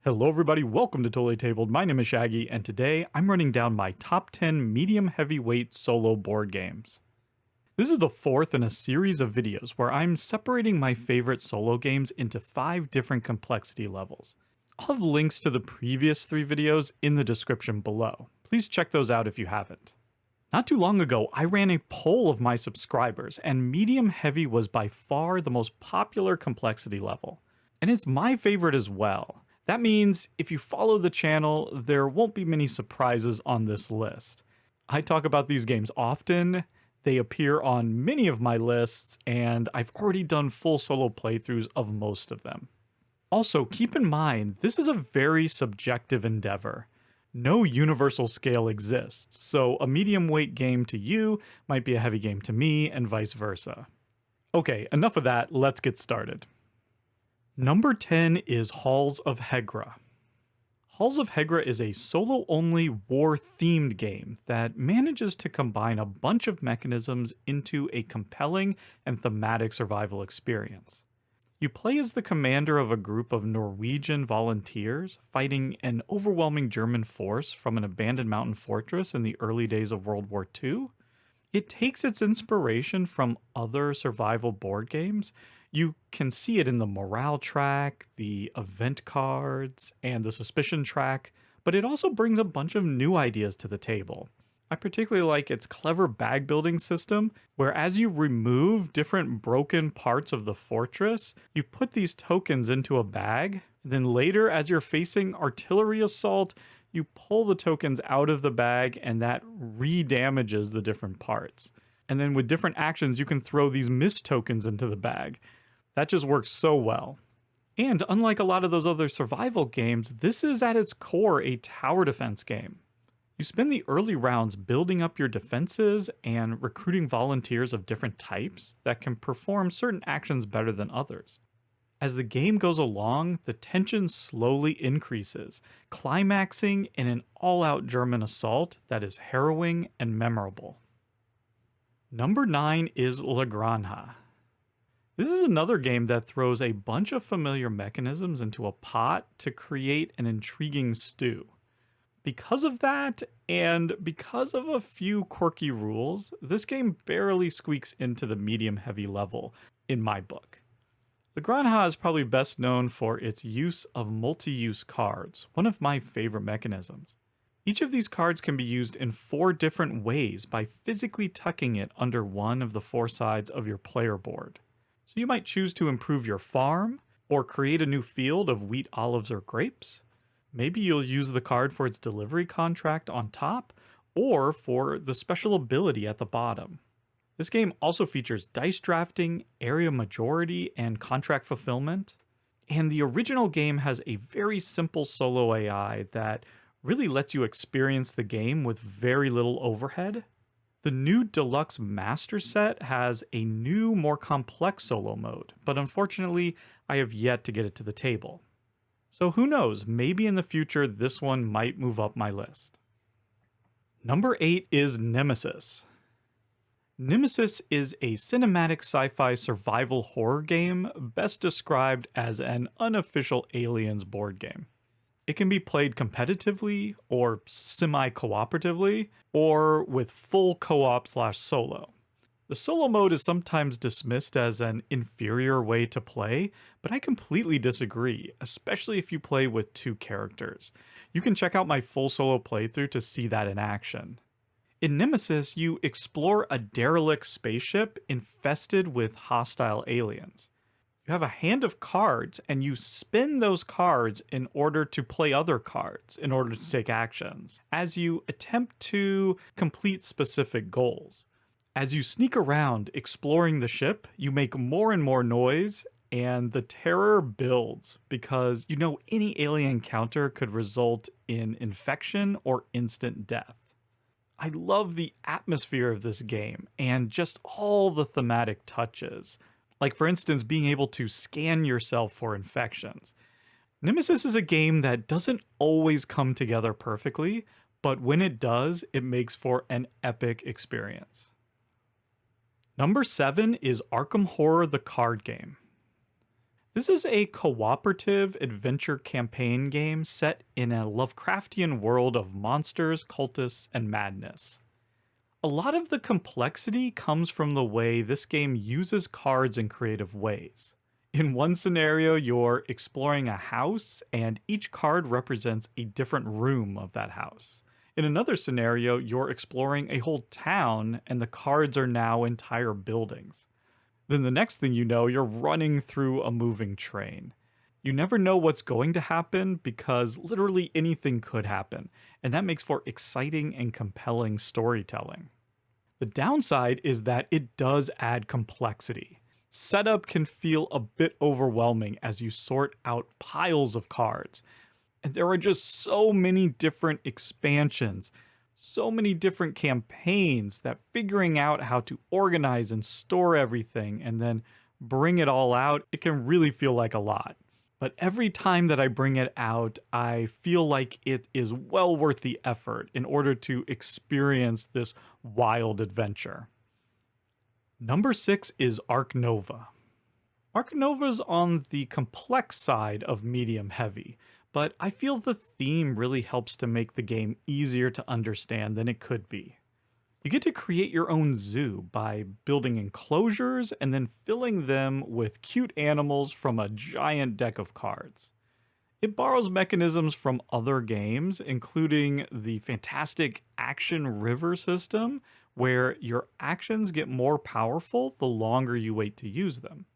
Hello everybody, welcome to Totally Tabled. My name is Shaggy, and today I'm running down my top 10 medium heavyweight solo board games. This is the fourth in a series of videos where I'm separating my favorite solo games into 5 different complexity levels. I'll have links to the previous 3 videos in the description below. Please check those out if you haven't. Not too long ago, I ran a poll of my subscribers, and medium heavy was by far the most popular complexity level. And it's my favorite as well. That means if you follow the channel, there won't be many surprises on this list. I talk about these games often, they appear on many of my lists, and I've already done full solo playthroughs of most of them. Also, keep in mind, this is a very subjective endeavor. No universal scale exists, so a medium weight game to you might be a heavy game to me, and vice versa. Okay, enough of that, let's get started. Number 10 is Halls of Hegra. Halls of Hegra is a solo-only war-themed game that manages to combine a bunch of mechanisms into a compelling and thematic survival experience. You play as the commander of a group of Norwegian volunteers fighting an overwhelming German force from an abandoned mountain fortress in the early days of World War II. It takes its inspiration from other survival board games. You can see it in the morale track, the event cards, and the suspicion track, but it also brings a bunch of new ideas to the table. I particularly like its clever bag building system, where as you remove different broken parts of the fortress, you put these tokens into a bag. Then later, as you're facing artillery assault, you pull the tokens out of the bag and that re-damages the different parts. And then with different actions, you can throw these missed tokens into the bag. That just works so well. And unlike a lot of those other survival games, this is at its core a tower defense game. You spend the early rounds building up your defenses and recruiting volunteers of different types that can perform certain actions better than others. As the game goes along, the tension slowly increases, climaxing in an all-out German assault that is harrowing and memorable. Number 9 is La Granja. This is another game that throws a bunch of familiar mechanisms into a pot to create an intriguing stew. Because of that, and because of a few quirky rules, this game barely squeaks into the medium-heavy level, in my book. La Granja is probably best known for its use of multi-use cards, one of my favorite mechanisms. Each of these cards can be used in 4 different ways by physically tucking it under one of the 4 sides of your player board. So you might choose to improve your farm, or create a new field of wheat, olives, or grapes. Maybe you'll use the card for its delivery contract on top, or for the special ability at the bottom. This game also features dice drafting, area majority, and contract fulfillment. And the original game has a very simple solo AI that really lets you experience the game with very little overhead. The new Deluxe Master Set has a new, more complex solo mode, but unfortunately, I have yet to get it to the table. So who knows, maybe in the future this one might move up my list. Number 8 is Nemesis. Nemesis is a cinematic sci-fi survival horror game best described as an unofficial Aliens board game. It can be played competitively or semi-cooperatively, or with full co-op / solo. The solo mode is sometimes dismissed as an inferior way to play, but I completely disagree, especially if you play with 2 characters. You can check out my full solo playthrough to see that in action. In Nemesis, you explore a derelict spaceship infested with hostile aliens. You have a hand of cards, and you spin those cards in order to play other cards, in order to take actions, as you attempt to complete specific goals. As you sneak around exploring the ship, you make more and more noise, and the terror builds because you know any alien encounter could result in infection or instant death. I love the atmosphere of this game and just all the thematic touches. Like, for instance, being able to scan yourself for infections. Nemesis is a game that doesn't always come together perfectly, but when it does, it makes for an epic experience. Number 7 is Arkham Horror the card game. This is a cooperative adventure campaign game set in a Lovecraftian world of monsters, cultists, and madness. A lot of the complexity comes from the way this game uses cards in creative ways. In one scenario, you're exploring a house, and each card represents a different room of that house. In another scenario, you're exploring a whole town, and the cards are now entire buildings. Then the next thing you know, you're running through a moving train. You never know what's going to happen because literally anything could happen, and that makes for exciting and compelling storytelling. The downside is that it does add complexity. Setup can feel a bit overwhelming as you sort out piles of cards. And there are just so many different expansions, so many different campaigns that figuring out how to organize and store everything and then bring it all out, it can really feel like a lot. But every time that I bring it out, I feel like it is well worth the effort in order to experience this wild adventure. Number 6 is Ark Nova. Ark Nova's on the complex side of medium heavy, but I feel the theme really helps to make the game easier to understand than it could be. You get to create your own zoo by building enclosures and then filling them with cute animals from a giant deck of cards. It borrows mechanisms from other games, including the fantastic Action River system, where your actions get more powerful the longer you wait to use them.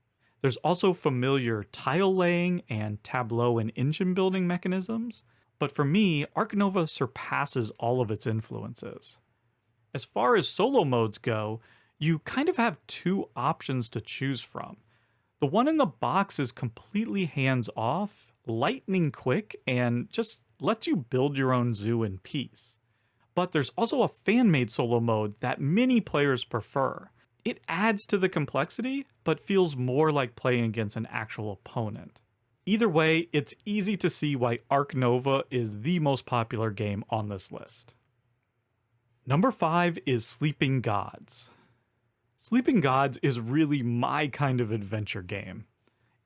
There's also familiar tile laying and tableau and engine building mechanisms, but for me, Ark Nova surpasses all of its influences. As far as solo modes go, you kind of have two options to choose from. The one in the box is completely hands-off, lightning quick, and just lets you build your own zoo in peace. But there's also a fan-made solo mode that many players prefer. It adds to the complexity, but feels more like playing against an actual opponent. Either way, it's easy to see why Ark Nova is the most popular game on this list. Number 5 is Sleeping Gods. Sleeping Gods is really my kind of adventure game.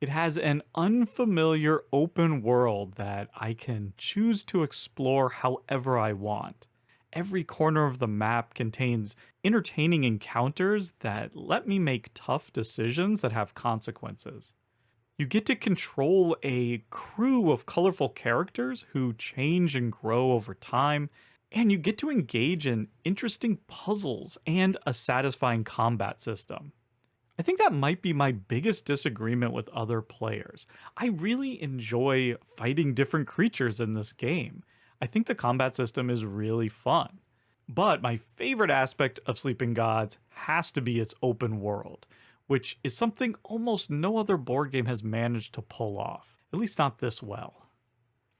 It has an unfamiliar open world that I can choose to explore however I want. Every corner of the map contains entertaining encounters that let me make tough decisions that have consequences. You get to control a crew of colorful characters who change and grow over time, and you get to engage in interesting puzzles and a satisfying combat system. I think that might be my biggest disagreement with other players. I really enjoy fighting different creatures in this game. I think the combat system is really fun. But my favorite aspect of Sleeping Gods has to be its open world, which is something almost no other board game has managed to pull off, at least not this well.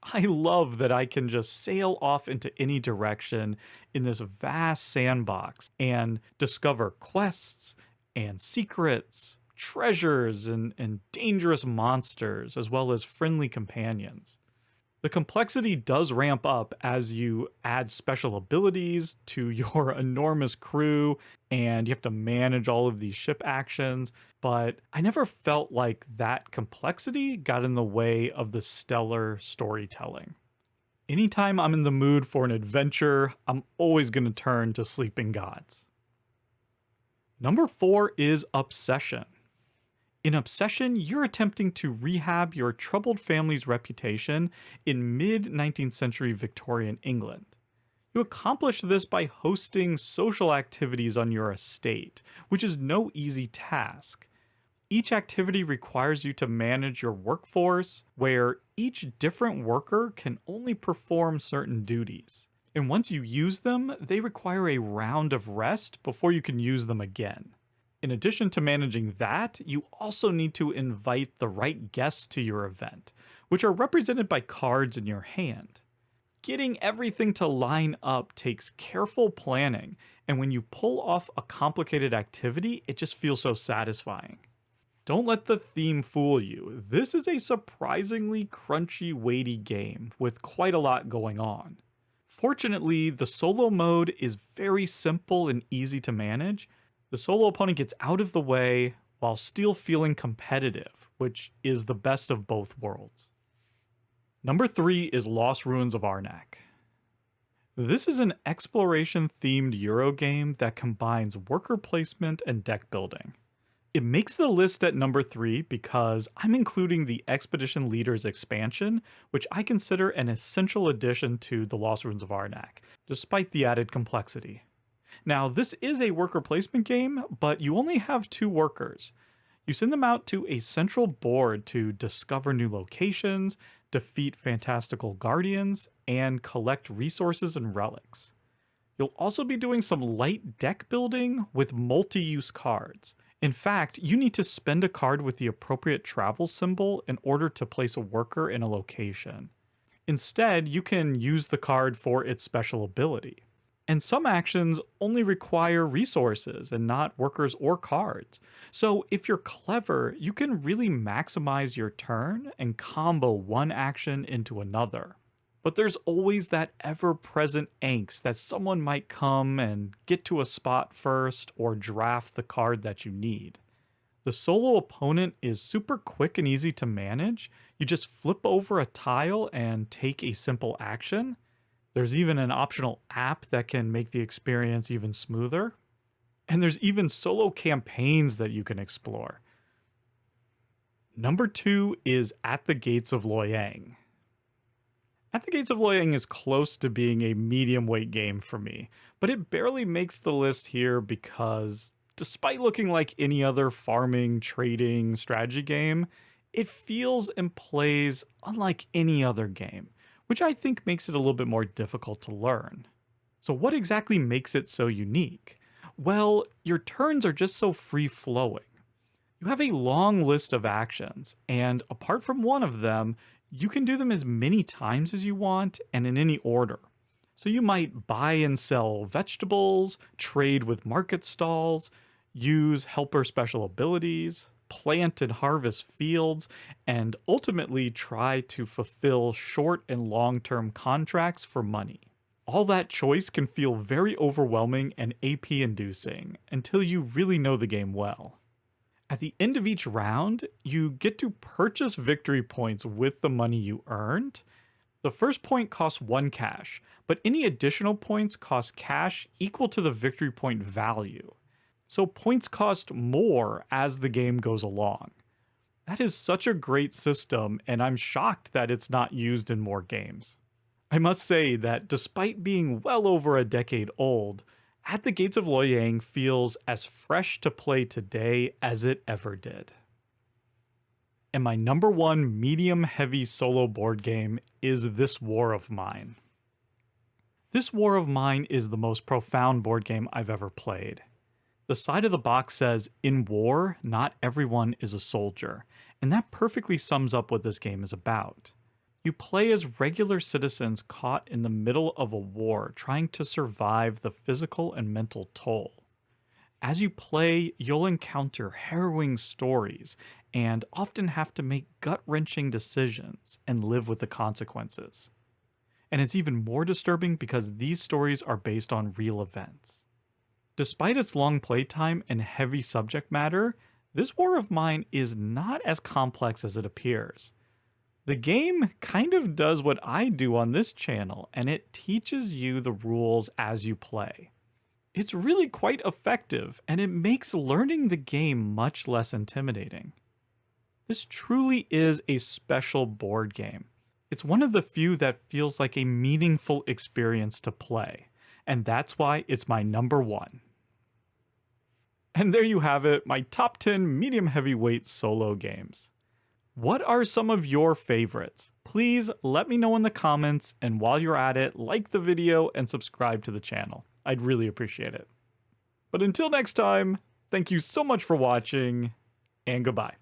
I love that I can just sail off into any direction in this vast sandbox and discover quests and secrets, treasures, and dangerous monsters, as well as friendly companions. The complexity does ramp up as you add special abilities to your enormous crew, and you have to manage all of these ship actions, but I never felt like that complexity got in the way of the stellar storytelling. Anytime I'm in the mood for an adventure, I'm always going to turn to Sleeping Gods. Number 4 is Obsession. In Obsession, you're attempting to rehab your troubled family's reputation in mid-19th century Victorian England. You accomplish this by hosting social activities on your estate, which is no easy task. Each activity requires you to manage your workforce, where each different worker can only perform certain duties. And once you use them, they require a round of rest before you can use them again. In addition to managing that, you also need to invite the right guests to your event, which are represented by cards in your hand. Getting everything to line up takes careful planning, and when you pull off a complicated activity, it just feels so satisfying. Don't let the theme fool you. This is a surprisingly crunchy, weighty game with quite a lot going on. Fortunately, the solo mode is very simple and easy to manage. The solo opponent gets out of the way, while still feeling competitive, which is the best of both worlds. Number 3 is Lost Ruins of Arnak. This is an exploration-themed Euro game that combines worker placement and deck building. It makes the list at number 3 because I'm including the Expedition Leaders expansion, which I consider an essential addition to the Lost Ruins of Arnak, despite the added complexity. Now, this is a worker placement game, but you only have 2 workers. You send them out to a central board to discover new locations, defeat fantastical guardians, and collect resources and relics. You'll also be doing some light deck building with multi-use cards. In fact, you need to spend a card with the appropriate travel symbol in order to place a worker in a location. Instead, you can use the card for its special ability. And some actions only require resources and not workers or cards. So if you're clever, you can really maximize your turn and combo one action into another. But there's always that ever-present angst that someone might come and get to a spot first or draft the card that you need. The solo opponent is super quick and easy to manage. You just flip over a tile and take a simple action. There's even an optional app that can make the experience even smoother. And there's even solo campaigns that you can explore. Number 2 is At the Gates of Loyang. At the Gates of Loyang is close to being a medium weight game for me, but it barely makes the list here because, despite looking like any other farming, trading, strategy game, it feels and plays unlike any other game, which I think makes it a little bit more difficult to learn. So what exactly makes it so unique? Well, your turns are just so free-flowing. You have a long list of actions, and apart from one of them, you can do them as many times as you want and in any order. So you might buy and sell vegetables, trade with market stalls, use helper special abilities, plant and harvest fields, and ultimately try to fulfill short and long-term contracts for money. All that choice can feel very overwhelming and AP-inducing until you really know the game well. At the end of each round, you get to purchase victory points with the money you earned. The first point costs 1 cash, but any additional points cost cash equal to the victory point value. So points cost more as the game goes along. That is such a great system, and I'm shocked that it's not used in more games. I must say that despite being well over a decade old, At the Gates of Loyang feels as fresh to play today as it ever did. And my number 1 medium-heavy solo board game is This War of Mine. This War of Mine is the most profound board game I've ever played. The side of the box says, "In war, not everyone is a soldier," and that perfectly sums up what this game is about. You play as regular citizens caught in the middle of a war, trying to survive the physical and mental toll. As you play, you'll encounter harrowing stories and often have to make gut-wrenching decisions and live with the consequences. And it's even more disturbing because these stories are based on real events. Despite its long playtime and heavy subject matter, This War of Mine is not as complex as it appears. The game kind of does what I do on this channel, and it teaches you the rules as you play. It's really quite effective, and it makes learning the game much less intimidating. This truly is a special board game. It's one of the few that feels like a meaningful experience to play, and that's why it's my number 1. And there you have it, my top 10 medium heavyweight solo games. What are some of your favorites? Please let me know in the comments, and while you're at it, like the video and subscribe to the channel. I'd really appreciate it. But until next time, thank you so much for watching, and goodbye.